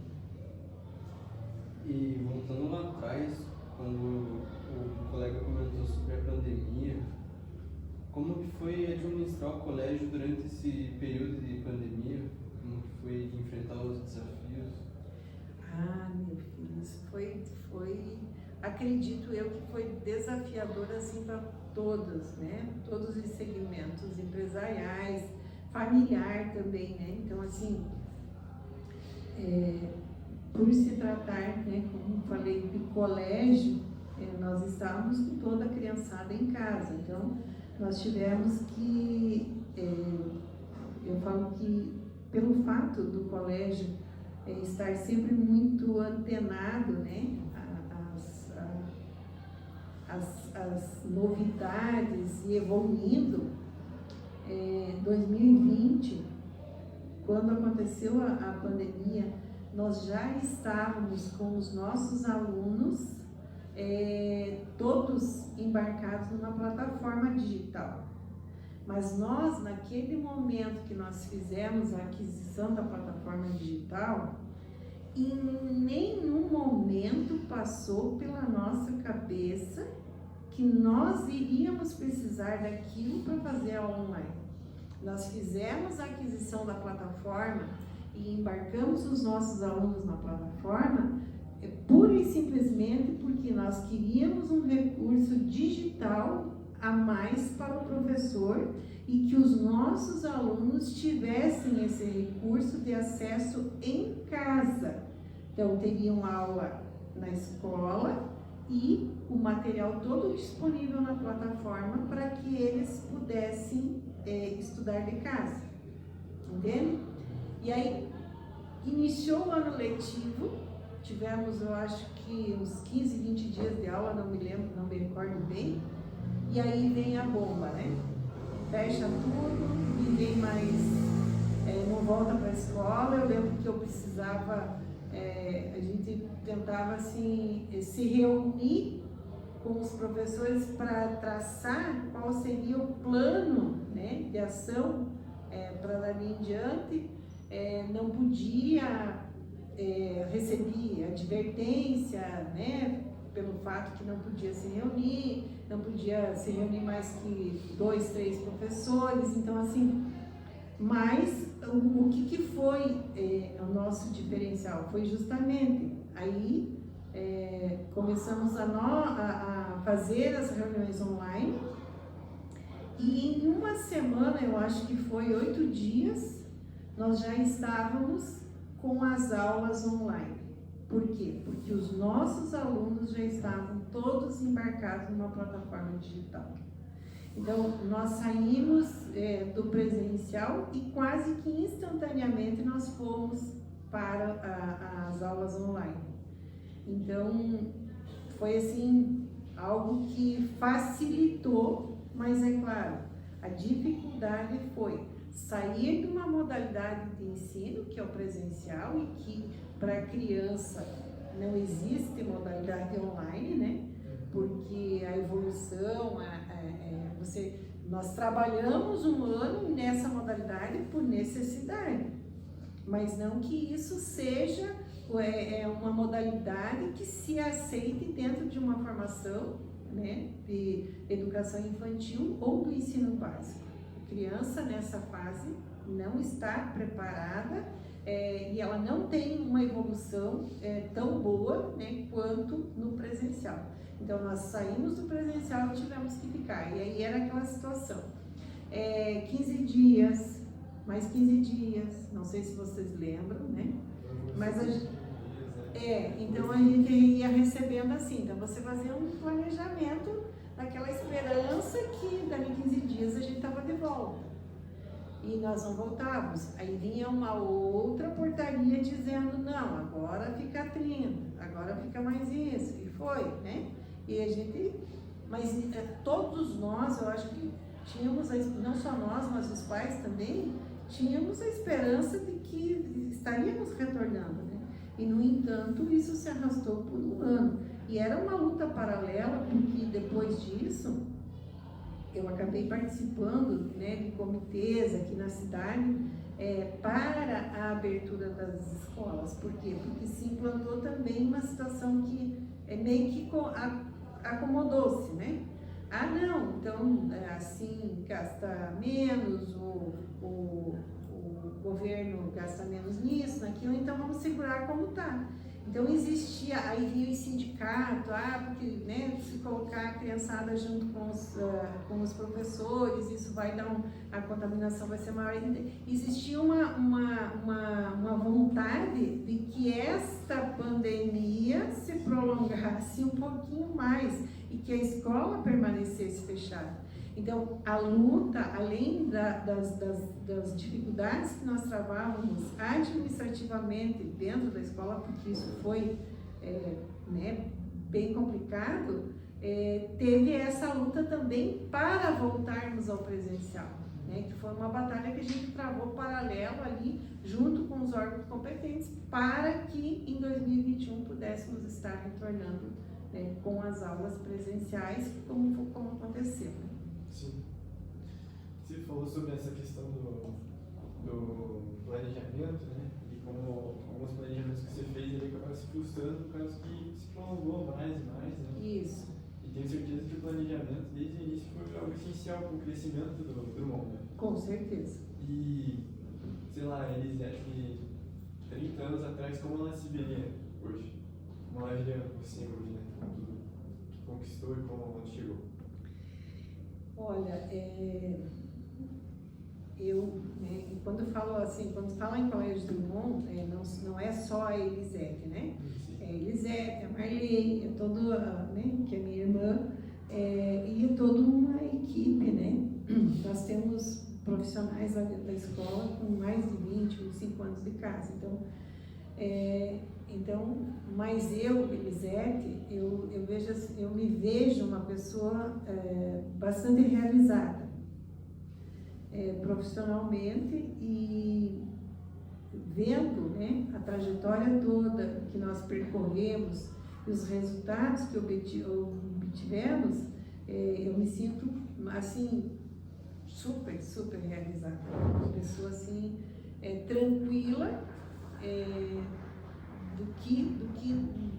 Speaker 4: E voltando lá atrás, quando o colega comentou sobre a pandemia, como que foi administrar o colégio durante esse período de pandemia? Como que foi enfrentar os desafios?
Speaker 2: Ah, meu filho, isso foi, acredito eu que foi desafiador assim para todos, né? Todos os segmentos empresariais, familiar também, né? Então, assim, por se tratar, né, como falei, de colégio, nós estávamos com toda a criançada em casa, então nós tivemos que, eu falo que pelo fato do colégio estar sempre muito antenado, né, as novidades e evoluindo, 2020, quando aconteceu a pandemia, nós já estávamos com os nossos alunos todos embarcados numa plataforma digital. Mas nós, naquele momento que nós fizemos a aquisição da plataforma digital, em nenhum momento passou pela nossa cabeça que nós iríamos precisar daquilo para fazer a online. Nós fizemos a aquisição da plataforma e embarcamos os nossos alunos na plataforma pura e simplesmente porque nós queríamos um recurso digital a mais para o professor e que os nossos alunos tivessem esse recurso de acesso em casa. Então, teriam aula na escola e o material todo disponível na plataforma para que eles pudessem estudar de casa. Entende? E aí, iniciou o ano letivo, tivemos, eu acho que uns 15, 20 dias de aula, não me lembro, não me recordo bem. E aí vem a bomba, né? Fecha tudo, ninguém mais não volta para a escola. Eu lembro que eu precisava, a gente tentava assim, se reunir com os professores para traçar qual seria o plano, né, de ação para dali em diante. Não podia receber advertência, né, pelo fato que não podia se reunir, não podia se reunir mais que 2, 3 professores. Então, assim, mas o que foi o nosso diferencial? Foi justamente aí começamos a fazer as reuniões online e em uma semana, eu acho que foi 8 dias, nós já estávamos com as aulas online. Por quê? Porque os nossos alunos já estavam todos embarcados numa plataforma digital. Então, nós saímos do presencial e quase que instantaneamente nós fomos para as aulas online. Então, foi assim, algo que facilitou, mas é claro, a dificuldade foi sair de uma modalidade de ensino, que é o presencial, e que para a criança não existe modalidade online, né? Porque a evolução, nós trabalhamos um ano nessa modalidade por necessidade, mas não que isso seja uma modalidade que se aceite dentro de uma formação, né, de educação infantil ou do ensino básico. A criança nessa fase não está preparada e ela não tem uma evolução tão boa, né, quanto no presencial. Então, nós saímos do presencial e tivemos que ficar. E aí era aquela situação. 15 dias, mais 15 dias, não sei se vocês lembram, né? Mas então a gente ia recebendo assim. Então, você fazia um planejamento daquela esperança que dali 15 dias a gente estava de volta. E nós não voltávamos. Aí vinha uma outra portaria dizendo, não, agora fica 30, agora fica mais isso. E foi, né? E a gente, mas todos nós, eu acho que tínhamos, não só nós, mas os pais também, tínhamos a esperança de que estaríamos retornando, né? E, no entanto, isso se arrastou por um ano. E era uma luta paralela, porque depois disso, eu acabei participando, né, de comitês aqui na cidade para a abertura das escolas. Por quê? Porque se implantou também uma situação que meio que acomodou-se, né? Ah, não, então assim gasta menos, o governo gasta menos nisso, naquilo, então vamos segurar como está. Então existia, aí vinha o sindicato, porque, né, se colocar a criançada junto com os professores, isso vai dar a contaminação vai ser maior. Existia uma vontade de que esta pandemia se prolongasse um pouquinho mais e que a escola permanecesse fechada. Então, a luta, além das dificuldades que nós travávamos administrativamente dentro da escola, porque isso foi né, bem complicado, teve essa luta também para voltarmos ao presencial, né, que foi uma batalha que a gente travou paralelo ali, junto com os órgãos competentes, para que em 2021 pudéssemos estar retornando, né, com as aulas presenciais, como aconteceu. Né?
Speaker 3: Sim. Você falou sobre essa questão do planejamento, né? E como alguns planejamentos que você fez ele acabaram se frustrando por causa que se prolongou mais e mais, né?
Speaker 2: Isso.
Speaker 3: E tenho certeza que o planejamento desde o início foi algo essencial para o crescimento do mundo.
Speaker 2: Com certeza.
Speaker 3: E, sei lá, Elisete, 30 anos atrás, como ela se veria hoje? Como ela veria você hoje, né? Tudo que conquistou e como ela chegou?
Speaker 2: Olha, eu, né, quando fala em Colégio Drummond, não é só a Elisete, né? É a Elisete, a Marley, né, que é minha irmã, e toda uma equipe, né? Nós temos profissionais lá dentro da escola com mais de 20, 25 anos de casa. Mas eu, Elisete, eu me vejo uma pessoa bastante realizada profissionalmente, e vendo, né, a trajetória toda que nós percorremos e os resultados que obtivemos, eu me sinto assim super realizada, uma pessoa assim tranquila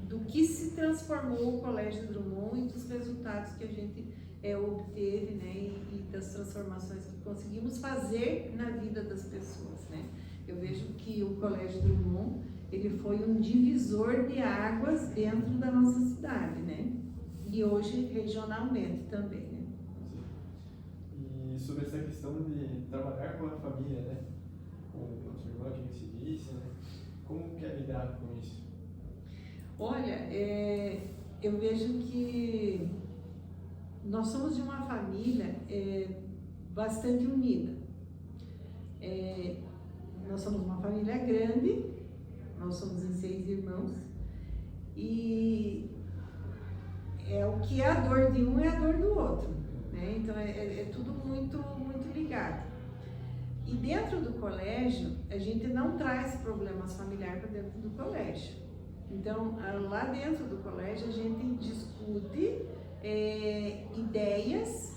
Speaker 2: do que se transformou o Colégio Drummond e dos resultados que a gente obteve, né, e das transformações que conseguimos fazer na vida das pessoas, né. Eu vejo que o Colégio Drummond, ele foi um divisor de águas dentro da nossa cidade, né, e hoje regionalmente também, né.
Speaker 3: E sobre essa questão de trabalhar com a família, né, com a sua irmã, que você disse, né, como que é lidar com isso?
Speaker 2: Olha, eu vejo que nós somos de uma família bastante unida. Nós somos uma família grande, nós somos em 6 irmãos, e o que é a dor de um é a dor do outro, né? Então é tudo muito ligado. E dentro do colégio, a gente não traz problemas familiares para dentro do colégio. Então, lá dentro do colégio, a gente discute ideias,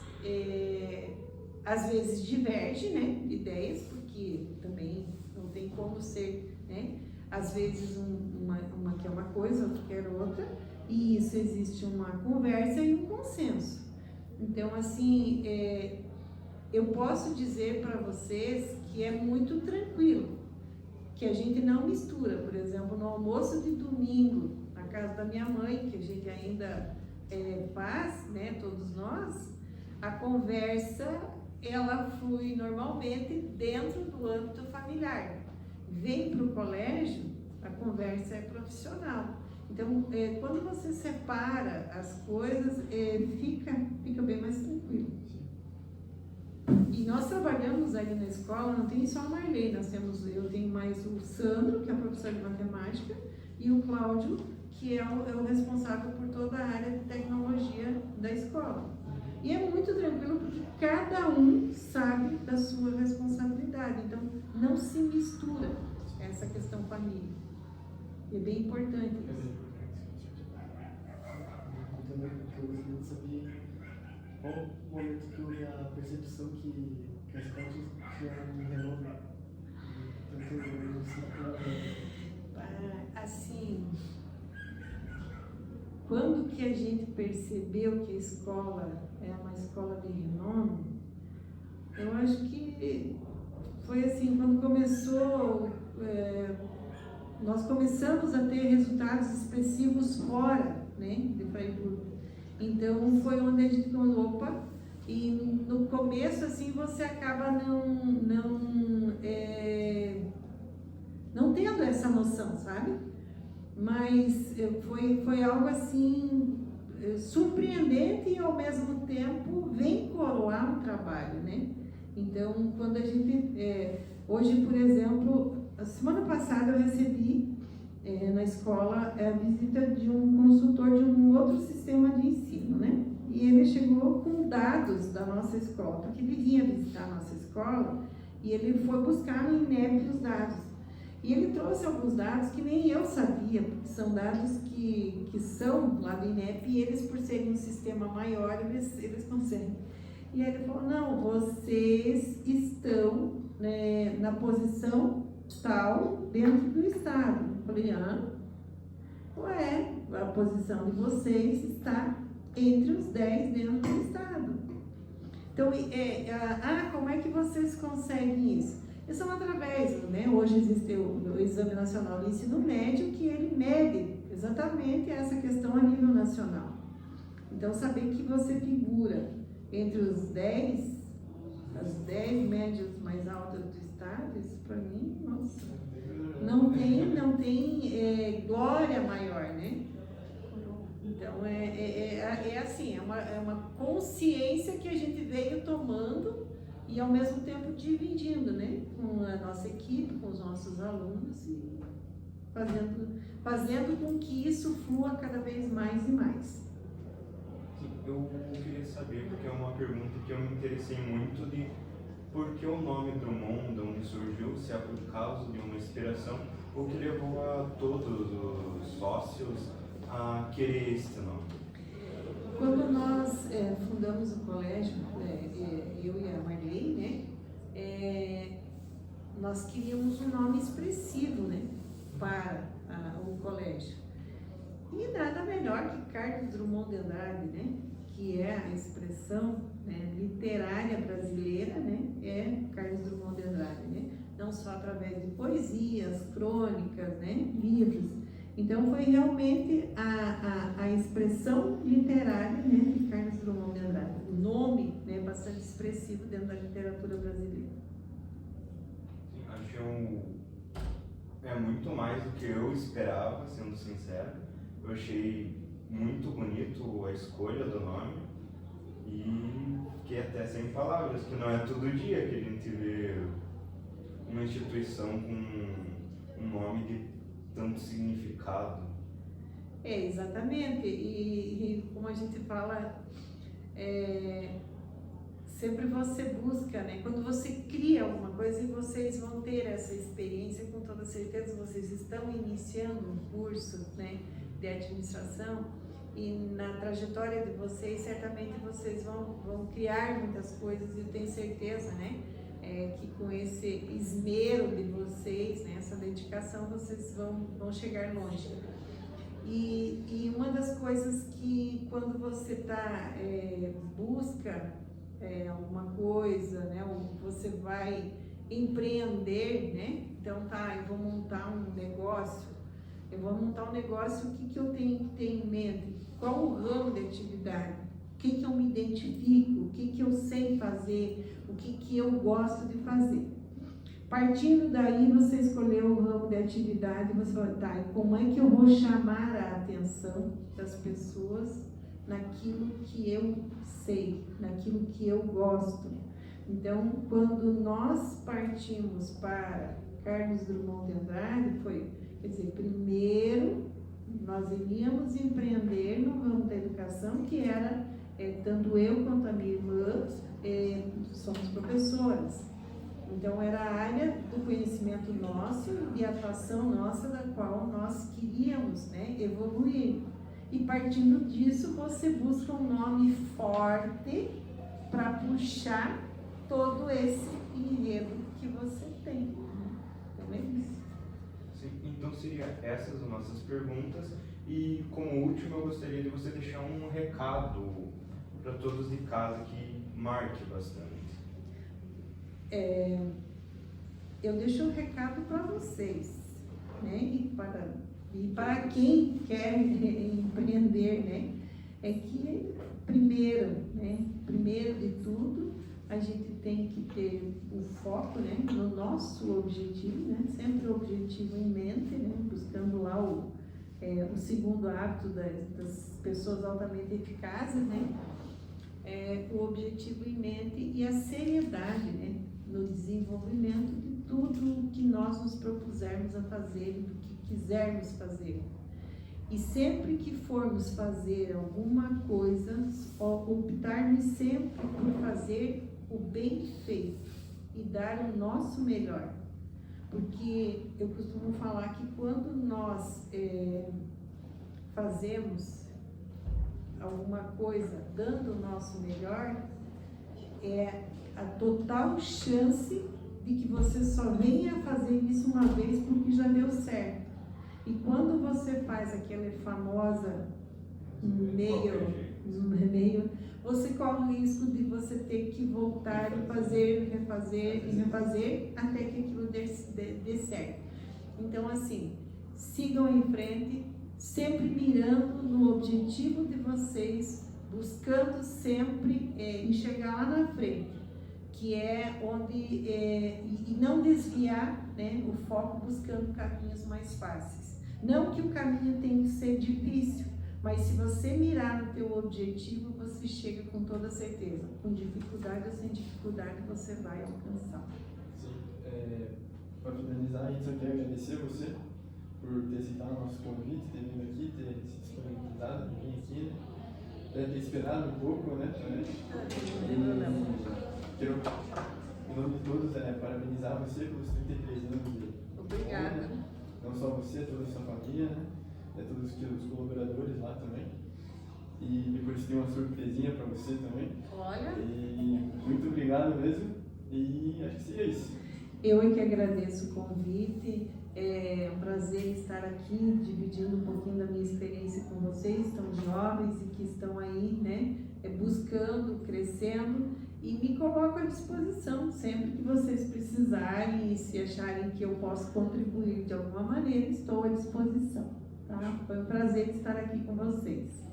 Speaker 2: às vezes diverge, né? Ideias, porque também não tem como ser, né? Às vezes uma quer uma coisa, outra quer outra, e isso existe uma conversa e um consenso. Então, assim, eu posso dizer para vocês que é muito tranquilo, que a gente não mistura. Por exemplo, no almoço de domingo, na casa da minha mãe, que a gente ainda faz, né, todos nós, a conversa, ela flui normalmente dentro do âmbito familiar. Vem para o colégio, a conversa é profissional. Então, quando você separa as coisas, fica bem mais tranquilo. E nós trabalhamos ali na escola, não tem só a Marley, eu tenho mais o Sandro, que é professor de matemática, e o Cláudio, que é o responsável por toda a área de tecnologia da escola. E é muito tranquilo porque cada um sabe da sua responsabilidade. Então, não se mistura essa questão família. E é bem importante isso.
Speaker 5: Também, porque eu gostaria de saber qual o momento que houve a percepção que a escola tinha um renome. Tanto no ciclo.
Speaker 2: Assim, quando que a gente percebeu que a escola é uma escola de renome, eu acho que foi assim, quando começou, nós começamos a ter resultados expressivos fora, né, de Freiburg. Então foi onde a gente falou, opa, e no começo assim você acaba não tendo essa noção, sabe? Mas foi algo assim surpreendente e ao mesmo tempo vem coroar um trabalho, né? Então, quando a gente hoje, por exemplo, a semana passada eu recebi na escola a visita de um consultor de um outro sistema de ensino, né? E ele chegou com dados da nossa escola, porque ele vinha visitar a nossa escola e ele foi buscar no INEP os dados. E ele trouxe alguns dados que nem eu sabia, porque são dados que são lá do INEP e eles, por serem um sistema maior, eles conseguem. E aí ele falou, não, vocês estão, né, na posição tal dentro do estado. Eu falei, a posição de vocês está entre os 10 dentro do estado. Então, como é que vocês conseguem isso? Isso são através, né? Hoje existe o Exame Nacional do Ensino Médio, que ele mede exatamente essa questão a nível nacional. Então, saber que você figura entre os 10, as 10 médias mais altas do estado, isso para mim, nossa, não tem glória maior, né? Então, assim, é uma consciência que a gente veio tomando e ao mesmo tempo dividindo, né, com a nossa equipe, com os nossos alunos e fazendo com que isso flua cada vez mais e mais.
Speaker 1: Sim, eu queria saber, porque é uma pergunta que eu me interessei muito de por que o nome Drummond, de onde surgiu, se é por causa de uma inspiração, ou que levou a todos os sócios a querer esse nome.
Speaker 2: Quando nós fundamos o colégio, eu e a Marley, né, nós queríamos um nome expressivo, né, para o colégio. E nada melhor que Carlos Drummond de Andrade, né, que é a expressão, né, literária brasileira, né, é Carlos Drummond de Andrade, né, não só através de poesias, crônicas, né, livros. Então, foi realmente a expressão literária, né, de Carlos Drummond de Andrade. O nome, né, bastante expressivo dentro da literatura brasileira.
Speaker 1: Sim, acho que é muito mais do que eu esperava, sendo sincero. Eu achei muito bonito a escolha do nome e fiquei até sem palavras, que não é todo dia que a gente vê uma instituição com um nome de tanto significado.
Speaker 2: Exatamente. E como a gente fala, sempre você busca, né? Quando você cria alguma coisa e vocês vão ter essa experiência, com toda certeza vocês estão iniciando um curso, né, de administração e na trajetória de vocês, certamente vocês vão criar muitas coisas e eu tenho certeza, né, que com esse esmero de vocês, né, essa dedicação, vocês vão chegar longe. E uma das coisas que quando você busca alguma coisa, né, ou você vai empreender, né, então eu vou montar um negócio, o que eu tenho que ter em mente? Qual o ramo de atividade? O que eu me identifico? O que eu sei fazer? O que eu gosto de fazer? Partindo daí, você escolheu o ramo de atividade, você vai, e como é que eu vou chamar a atenção das pessoas naquilo que eu sei, naquilo que eu gosto? Então, quando nós partimos para Carlos Drummond de Andrade, quer dizer, primeiro nós iríamos empreender no ramo da educação, que era tanto eu quanto a minha irmã somos professoras. Então era a área do conhecimento nosso e atuação nossa da qual nós queríamos, né, evoluir. E partindo disso você busca um nome forte para puxar todo esse enredo que você tem. Então é isso.
Speaker 1: Sim, então seria essas as nossas perguntas e como último eu gostaria de você deixar um recado para todos de casa que marque bastante.
Speaker 2: Eu deixo um recado para vocês, né? E para quem quer empreender, né? É que primeiro de tudo, a gente tem que ter o foco, né, no nosso objetivo, né? Sempre o objetivo em mente, né? Buscando lá o segundo hábito das pessoas altamente eficazes, né? O objetivo em mente e a seriedade, né, no desenvolvimento de tudo que nós nos propusermos a fazer, do que quisermos fazer. E sempre que formos fazer alguma coisa, optarmos sempre por fazer o bem feito e dar o nosso melhor. Porque eu costumo falar que quando nós fazemos alguma coisa dando o nosso melhor, é a total chance de que você só venha fazer isso uma vez porque já deu certo. E quando você faz aquela famosa meio, você corre o risco de você ter que voltar e fazer, refazer até que aquilo dê certo. Então, assim, sigam em frente, sempre mirando no objetivo de vocês, buscando sempre enxergar lá na frente, que é onde, e não desviar, né, o foco buscando caminhos mais fáceis. Não que o caminho tenha que ser difícil, mas se você mirar no teu objetivo, você chega com toda certeza. Com dificuldade ou sem dificuldade, você vai alcançar.
Speaker 3: Sim. Para finalizar, a gente só quer agradecer você por ter aceitado o nosso convite, ter vindo aqui, ter se disponibilizado, vir aqui, né? Ter esperado um pouco, né? Quero, em nome de todos, parabenizar você pelos 33 anos de
Speaker 2: Obrigada.
Speaker 3: né? Não só você, toda a sua família, né? Todos os colaboradores lá também. E depois tem uma surpresinha para você também.
Speaker 2: Olha.
Speaker 3: E muito obrigado mesmo. E acho que seria isso.
Speaker 2: Eu é que agradeço o convite. É um prazer estar aqui dividindo um pouquinho da minha experiência com vocês, tão jovens e que estão aí, né, buscando, crescendo, e me coloco à disposição sempre que vocês precisarem e se acharem que eu posso contribuir de alguma maneira, estou à disposição, tá? Foi um prazer estar aqui com vocês.